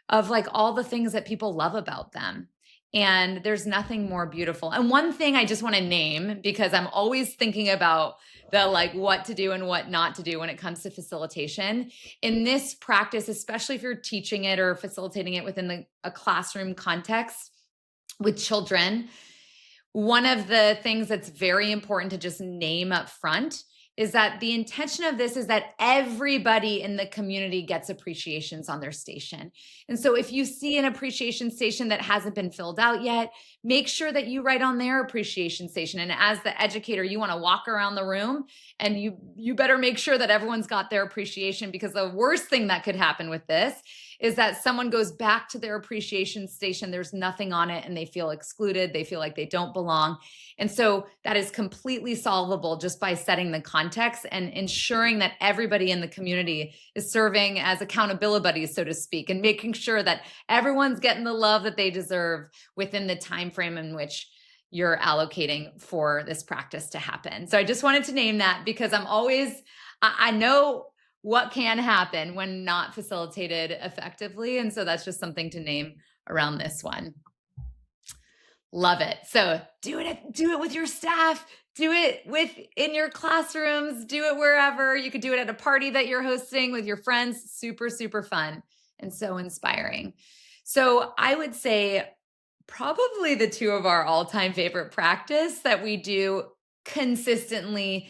of like all the things that people love about them. And there's nothing more beautiful. And one thing I just want to name, because I'm always thinking about the like what to do and what not to do when it comes to facilitation. In this practice, especially if you're teaching it or facilitating it within a classroom context with children, one of the things that's very important to just name up front is that the intention of this is that everybody in the community gets appreciations on their station. And so if you see an appreciation station that hasn't been filled out yet, make sure that you write on their appreciation station. And as the educator, you want to walk around the room and you better make sure that everyone's got their appreciation, because the worst thing that could happen with this is that someone goes back to their appreciation station, there's nothing on it, and they feel excluded, they feel like they don't belong. And so that is completely solvable just by setting the context and ensuring that everybody in the community is serving as accountability buddies, so to speak, and making sure that everyone's getting the love that they deserve within the time frame in which you're allocating for this practice to happen. So I just wanted to name that, because I know what can happen when not facilitated effectively. And so that's just something to name around this one. Love it. So do it with your staff, do it in your classrooms, do it wherever. You could do it at a party that you're hosting with your friends. Super, super fun and so inspiring. So I would say probably the two of our all-time favorite practice that we do consistently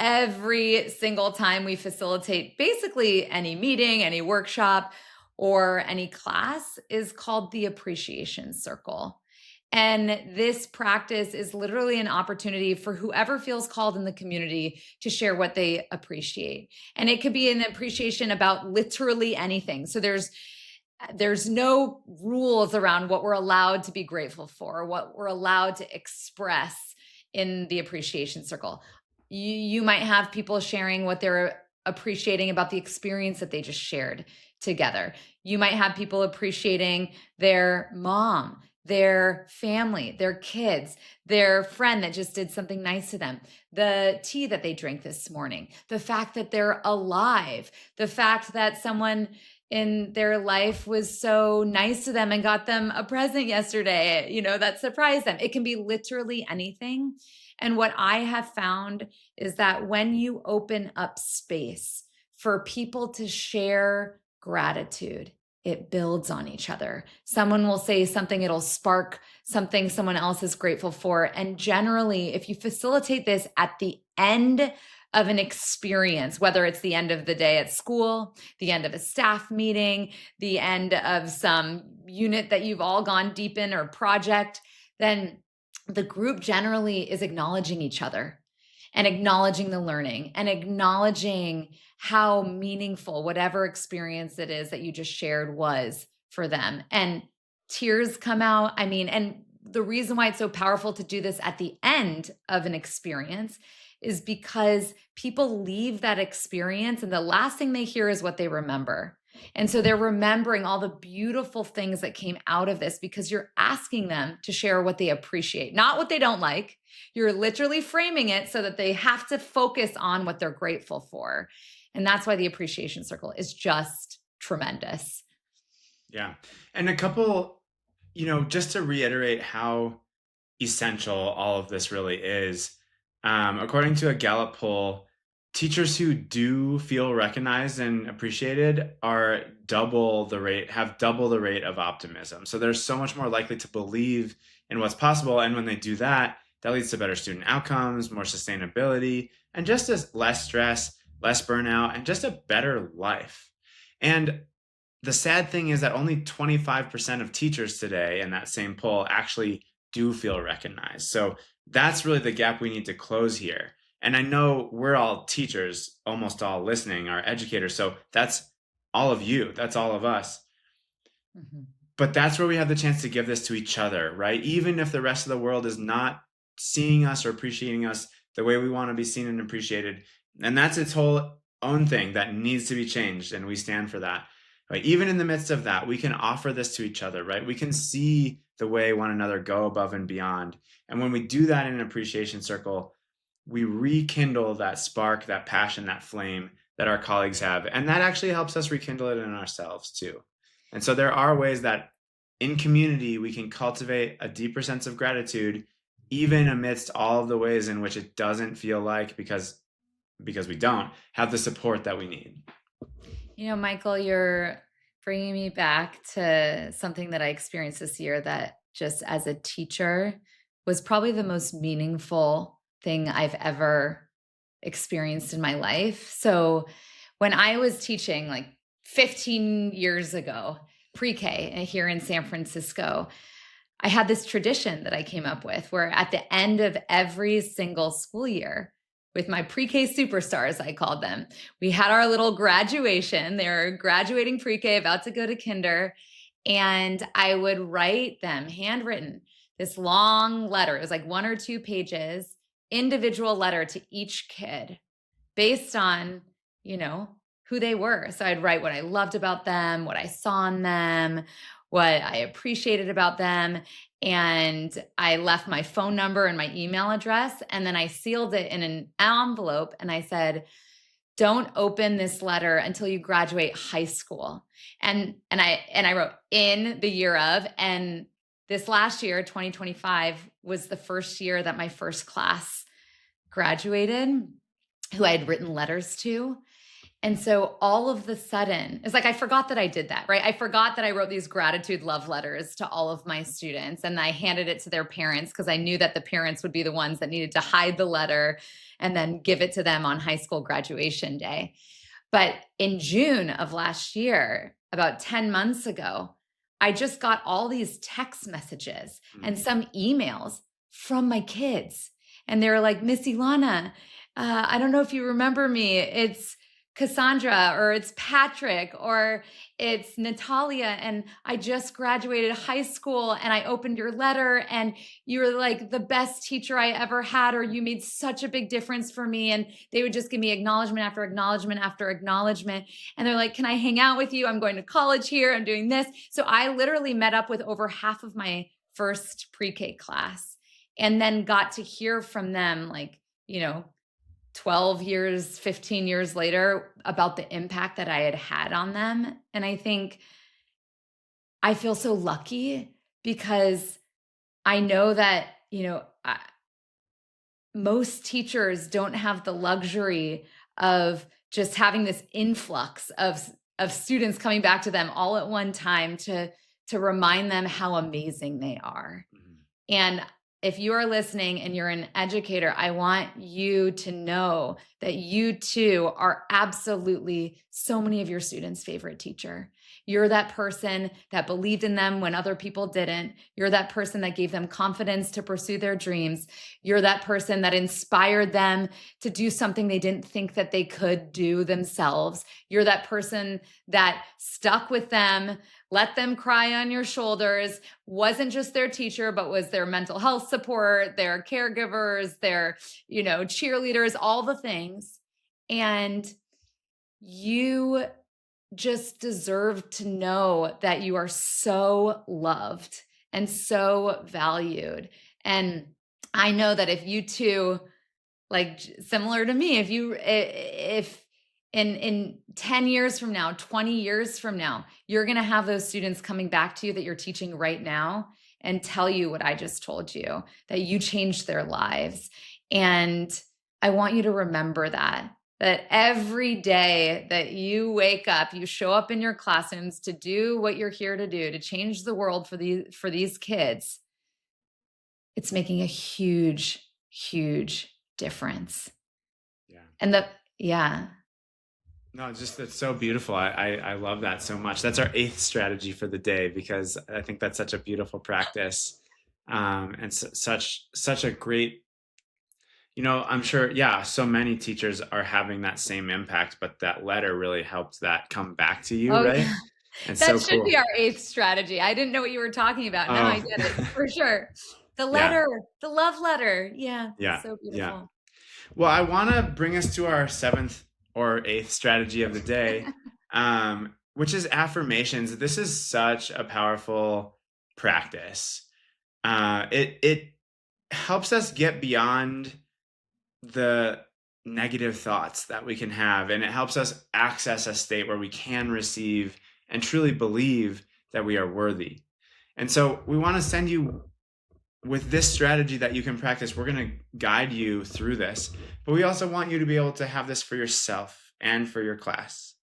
every single time we facilitate basically any meeting, any workshop, or any class is called the appreciation circle. And this practice is literally an opportunity for whoever feels called in the community to share what they appreciate. And it could be an appreciation about literally anything. So there's no rules around what we're allowed to be grateful for, what we're allowed to express in the appreciation circle. You might have people sharing what they're appreciating about the experience that they just shared together. You might have people appreciating their mom, their family, their kids, their friend that just did something nice to them, the tea that they drank this morning, the fact that they're alive, the fact that someone in their life was so nice to them and got them a present yesterday, that surprised them. It can be literally anything. And what I have found is that when you open up space for people to share gratitude, it builds on each other. Someone will say something, it'll spark something someone else is grateful for. And generally, if you facilitate this at the end of an experience, whether it's the end of the day at school, the end of a staff meeting, the end of some unit that you've all gone deep in or project, then the group generally is acknowledging each other and acknowledging the learning and acknowledging how meaningful whatever experience it is that you just shared was for them. And tears come out. And the reason why it's so powerful to do this at the end of an experience is because people leave that experience and the last thing they hear is what they remember. And so they're remembering all the beautiful things that came out of this because you're asking them to share what they appreciate, not what they don't like. You're literally framing it so that they have to focus on what they're grateful for. And that's why the appreciation circle is just tremendous. Yeah. And a couple, just to reiterate how essential all of this really is, according to a Gallup poll, teachers who do feel recognized and appreciated have double the rate of optimism. So they're so much more likely to believe in what's possible. And when they do that, that leads to better student outcomes, more sustainability, and just as less stress, less burnout, and just a better life. And the sad thing is that only 25% of teachers today in that same poll actually do feel recognized. So that's really the gap we need to close here. And I know we're all teachers, almost all listening, are educators. So that's all of you. That's all of us. Mm-hmm. But that's where we have the chance to give this to each other, right? Even if the rest of the world is not seeing us or appreciating us the way we want to be seen and appreciated. And that's its whole own thing that needs to be changed. And we stand for that. Right? Even in the midst of that, we can offer this to each other, right? We can see the way one another go above and beyond. And when we do that in an appreciation circle, we rekindle that spark, that passion, that flame that our colleagues have. And that actually helps us rekindle it in ourselves too. And so there are ways that in community, we can cultivate a deeper sense of gratitude, even amidst all of the ways in which it doesn't feel like, because we don't have the support that we need. Michael, you're bringing me back to something that I experienced this year that just as a teacher was probably the most meaningful thing I've ever experienced in my life. So when I was teaching like 15 years ago, pre-K here in San Francisco, I had this tradition that I came up with where at the end of every single school year, with my pre-K superstars, I called them, we had our little graduation. They were graduating pre-K, about to go to kinder. And I would write them handwritten, this long letter. It was like 1 or 2 pages, individual letter to each kid based on, you know, who they were. So I'd write what I loved about them, what I saw in them, what I appreciated about them. And I left my phone number and my email address. And then I sealed it in an envelope and I said, don't open this letter until you graduate high school. And I wrote in the year of, and this last year, 2025, was the first year that my first class graduated, who I had written letters to. And so all of the sudden, it's like I forgot that I did that, right? I forgot that I wrote these gratitude love letters to all of my students and I handed it to their parents because I knew that the parents would be the ones that needed to hide the letter and then give it to them on high school graduation day. But in June of last year, about 10 months ago, I just got all these text messages and some emails from my kids. And they were like, Miss Ilana, I don't know if you remember me. It's Cassandra or it's Patrick or it's Natalia. And I just graduated high school and I opened your letter and you were like the best teacher I ever had, or you made such a big difference for me. And they would just give me acknowledgement after acknowledgement after acknowledgement. And they're like, can I hang out with you? I'm going to college here. I'm doing this. So I literally met up with over half of my first pre-K class and then got to hear from them, like, 12 years, 15 years later, about the impact that I had had on them. And I think I feel so lucky because I know that, most teachers don't have the luxury of just having this influx of students coming back to them all at one time to remind them how amazing they are. And if you are listening and you're an educator, I want you to know that you too are absolutely so many of your students' favorite teacher. You're that person that believed in them when other people didn't. You're that person that gave them confidence to pursue their dreams. You're that person that inspired them to do something they didn't think that they could do themselves. You're that person that stuck with them, let them cry on your shoulders, wasn't just their teacher, but was their mental health support, their caregivers, their, cheerleaders, all the things. And you just deserve to know that you are so loved and so valued. And I know that if you too, like similar to me, if in 10 years from now, 20 years from now, you're going to have those students coming back to you that you're teaching right now and tell you what I just told you, that you changed their lives. And I want you to remember that every day that you wake up, you show up in your classrooms to do what you're here to do, to change the world for these kids. It's making a huge, huge difference. Yeah. And yeah. No, just that's so beautiful. I love that so much. That's our 8th strategy for the day because I think that's such a beautiful practice, and such a great. I'm sure. Yeah, so many teachers are having that same impact, but that letter really helped that come back to you, Oh, right? yeah. And That so should be cool. our 8th strategy. I didn't know what you were talking about. Now I Oh, get it for sure. The yeah, letter, the love letter. Yeah, yeah, so yeah. beautiful. Well, I want to bring us to our 7th or 8th strategy of the day, which is affirmations. This is such a powerful practice. It helps us get beyond the negative thoughts that we can have, and it helps us access a state where we can receive and truly believe that we are worthy. And so we want to send you with this strategy that you can practice. We're going to guide you through this, but we also want you to be able to have this for yourself and for your class.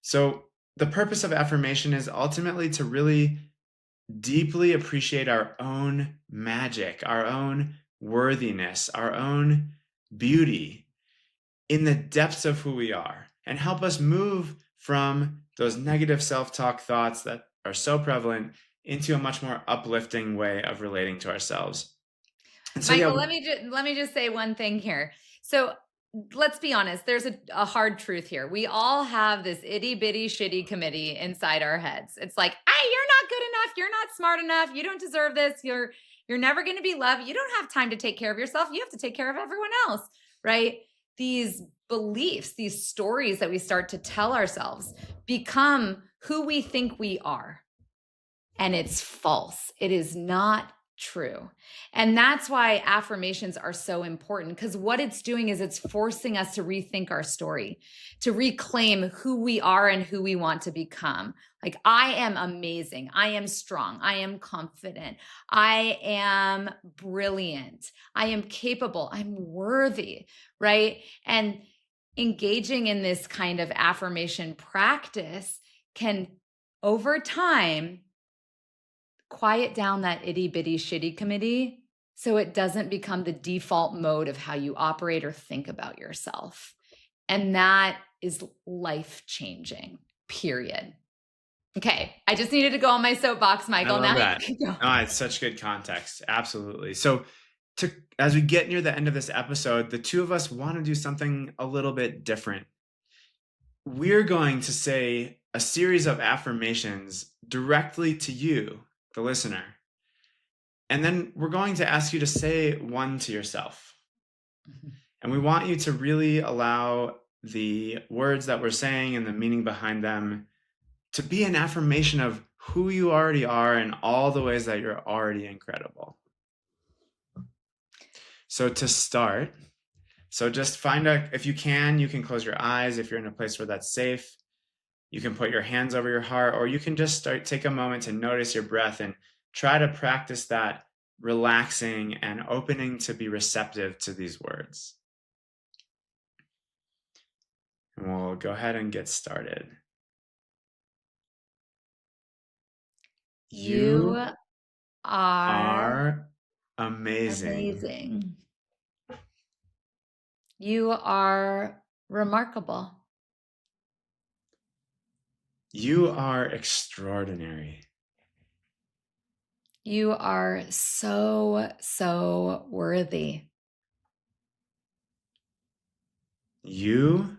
So the purpose of affirmation is ultimately to really deeply appreciate our own magic, our own worthiness, our own beauty, in the depths of who we are and help us move from those negative self-talk thoughts that are so prevalent into a much more uplifting way of relating to ourselves. And so, yeah, Michael, let me just say one thing here. So let's be honest, there's a hard truth here. We all have this itty bitty shitty committee inside our heads. It's like, hey, you're not good enough, you're not smart enough, you don't deserve this, you're never going to be loved, you don't have time to take care of yourself, you have to take care of everyone else, right? These beliefs, these stories that we start to tell ourselves become who we think we are. And it's false. It is not true. And that's why affirmations are so important, because what it's doing is it's forcing us to rethink our story, to reclaim who we are and who we want to become. Like, I am amazing. I am strong. I am confident. I am brilliant. I am capable. I'm worthy, right? And engaging in this kind of affirmation practice can, over time, quiet down that itty bitty shitty committee so it doesn't become the default mode of how you operate or think about yourself. And that is life changing, period. Okay. I just needed to go on my soapbox, I Michael. love Now that. you can go. Oh, it's such good context. Absolutely. So, as we get near the end of this episode, the two of us want to do something a little bit different. We're going to say a series of affirmations directly to you, the listener. And then we're going to ask you to say one to yourself. And we want you to really allow the words that we're saying and the meaning behind them to be an affirmation of who you already are and all the ways that you're already incredible. So to start, just if you can close your eyes if you're in a place where that's safe. You can put your hands over your heart, or you can just take a moment to notice your breath and try to practice that relaxing and opening to be receptive to these words. And we'll go ahead and get started. You are amazing. amazing. You are remarkable. You are extraordinary. You are so, so worthy. You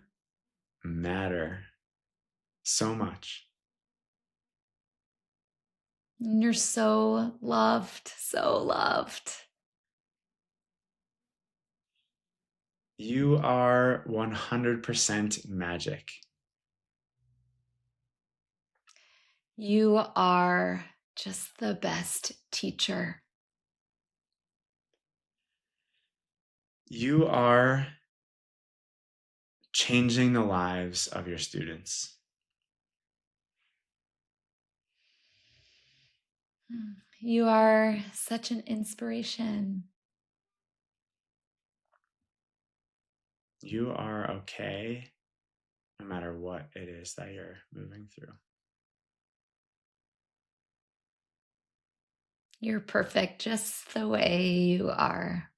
matter so much. You're so loved, so loved. You are 100% magic. You are just the best teacher. You are changing the lives of your students. You are such an inspiration. You are okay no matter what it is that you're moving through. You're perfect just the way you are.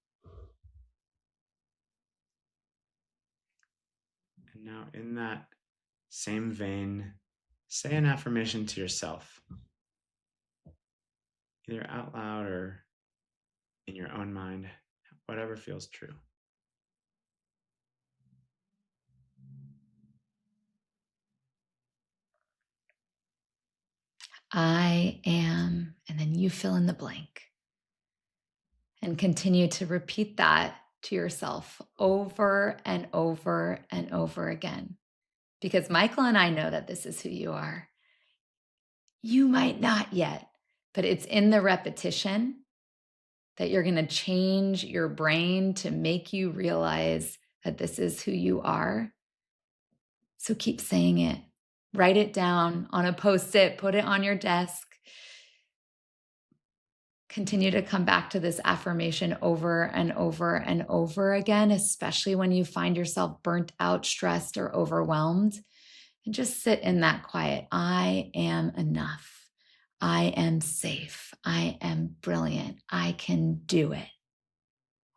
And now, in that same vein, say an affirmation to yourself, either out loud or in your own mind, whatever feels true. I am, and then you fill in the blank. And continue to repeat that to yourself over and over and over again. Because Michael and I know that this is who you are. You might not yet, but it's in the repetition that you're going to change your brain to make you realize that this is who you are. So keep saying it. Write it down on a Post-it, put it on your desk. Continue to come back to this affirmation over and over and over again, especially when you find yourself burnt out, stressed, or overwhelmed. And just sit in that quiet. I am enough. I am safe. I am brilliant. I can do it.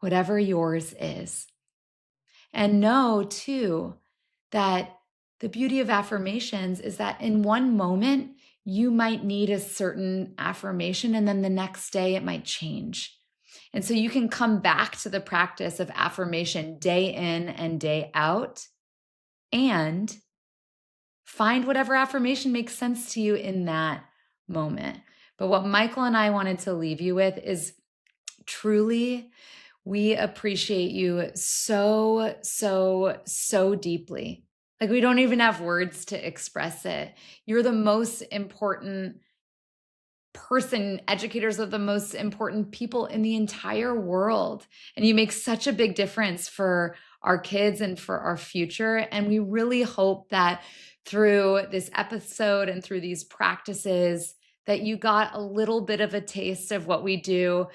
Whatever yours is. And know too that the beauty of affirmations is that in one moment, you might need a certain affirmation, and then the next day it might change. And so you can come back to the practice of affirmation day in and day out and find whatever affirmation makes sense to you in that moment. But what Michael and I wanted to leave you with is truly, we appreciate you so, so, so deeply. Like, we don't even have words to express it. You're the most important person. Educators are the most important people in the entire world. And you make such a big difference for our kids and for our future. And we really hope that through this episode and through these practices, that you got a little bit of a taste of what we do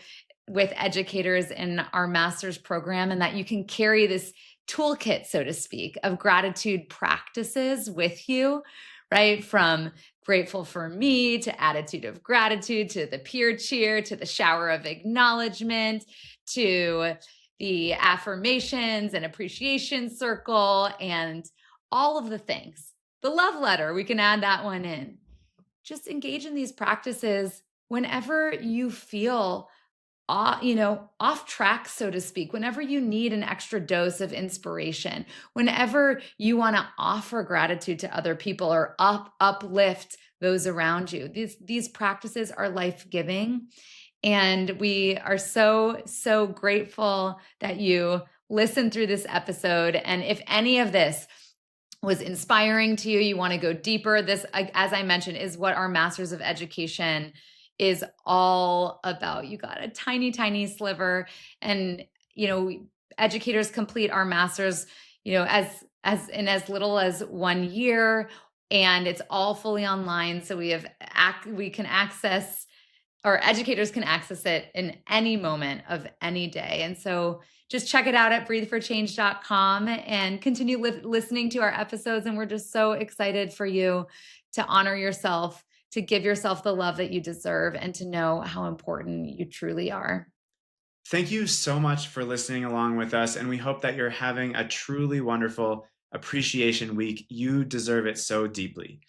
with educators in our master's program, and that you can carry this toolkit, so to speak, of gratitude practices with you, right? From grateful for me to attitude of gratitude to the peer cheer to the shower of acknowledgement to the affirmations and appreciation circle and all of the things. The love letter, we can add that one in. Just engage in these practices whenever you feel off track, so to speak, whenever you need an extra dose of inspiration, whenever you want to offer gratitude to other people or uplift those around you. These practices are life-giving. And we are so, so grateful that you listened through this episode. And if any of this was inspiring to you, you want to go deeper, this, as I mentioned, is what our Masters of Education is all about. You got a tiny, tiny sliver. And, educators complete our masters, as in as little as 1 year. And it's all fully online. So we can access, or educators can access it in any moment of any day. And so just check it out at breatheforchange.com and continue listening to our episodes. And we're just so excited for you to honor yourself, to give yourself the love that you deserve, and to know how important you truly are. Thank you so much for listening along with us, and we hope that you're having a truly wonderful appreciation week. You deserve it so deeply.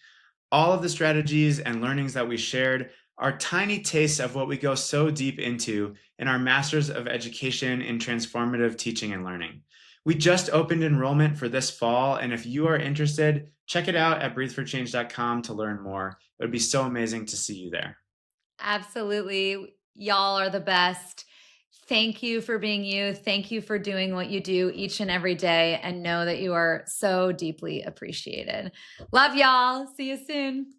All of the strategies and learnings that we shared are tiny tastes of what we go so deep into in our Masters of Education in Transformative Teaching and Learning. We just opened enrollment for this fall, and if you are interested, check it out at breatheforchange.com to learn more. It would be so amazing to see you there. Absolutely. Y'all are the best. Thank you for being you. Thank you for doing what you do each and every day, and know that you are so deeply appreciated. Love y'all. See you soon.